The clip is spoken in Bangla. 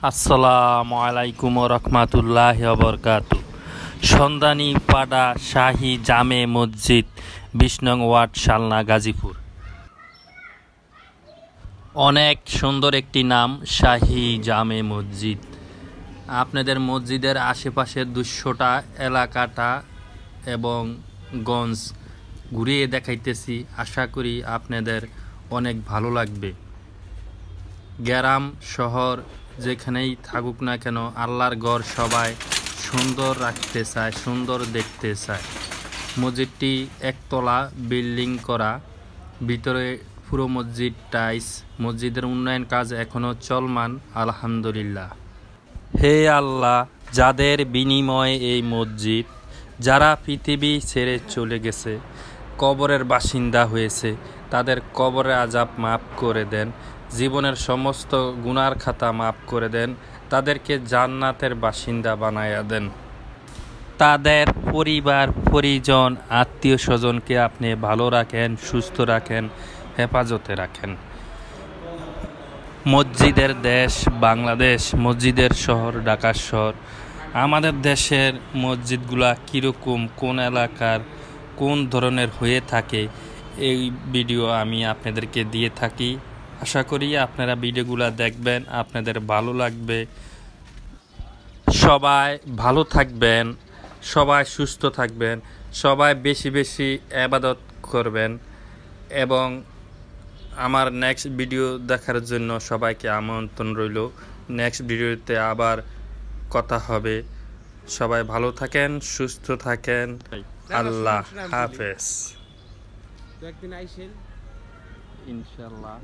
আসসালামু আলাইকুম রহমাতুল্লাহি ওয়া বারাকাতু। সন্ধানী পাড়া শাহী জামে মসজিদ ২০ নং ওয়ার্ড শালনা গাজীপুর। অনেক সুন্দর একটি নাম শাহী জামে মসজিদ। আপনাদের মসজিদের আশেপাশের ২০০টা এলাকাটা এবং গঞ্জ ঘুরিয়ে দেখাইতেছি। আশা করি আপনাদের অনেক ভালো লাগবে। গ্রাম শহর যেখানেই থাকুক না কেন, আল্লাহর ঘর সবাই সুন্দর রাখতে চায়, সুন্দর দেখতে চায়। মসজিদটি একতলা বিল্ডিং করা, ভিতরে পুরো মসজিদ টাইলস। মসজিদের উন্নয়ন কাজ এখনও চলমান, আলহামদুলিল্লাহ। হে আল্লাহ, যাদের বিনিময়ে এই মসজিদ, যারা পৃথিবী ছেড়ে চলে গেছে, কবরের বাসিন্দা হয়েছে, তাদের কবরের আযাব মাফ করে দেন, জীবনের সমস্ত গুনার খাতা মাফ করে দেন, তাদেরকে জান্নাতের বাসিন্দা বানায়া দেন। তাদের পরিবার পরিজন আত্মীয় স্বজনকে আপনি ভালো রাখেন, সুস্থ রাখেন, হেফাজতে রাখেন। মসজিদের দেশ বাংলাদেশ, মসজিদের শহর ঢাকা শহর। আমাদের দেশের মসজিদগুলা কীরকম, কোন এলাকার কোন ধরনের হয়ে থাকে, এই ভিডিও আমি আপনাদেরকে দিয়ে থাকি। আশা করি আপনারা ভিডিওগুলো দেখবেন, আপনাদের ভালো লাগবে। সবাই ভালো থাকবেন, সবাই সুস্থ থাকবেন, সবাই বেশি বেশি ইবাদত করবেন এবং আমার নেক্সট ভিডিও দেখার জন্য সবাইকে আমন্ত্রণ রইল। নেক্সট ভিডিওতে আবার কথা হবে। সবাই ভালো থাকেন, সুস্থ থাকেন। আল্লাহ হাফেজ। একদিন আইসেন ইনশাআল্লাহ।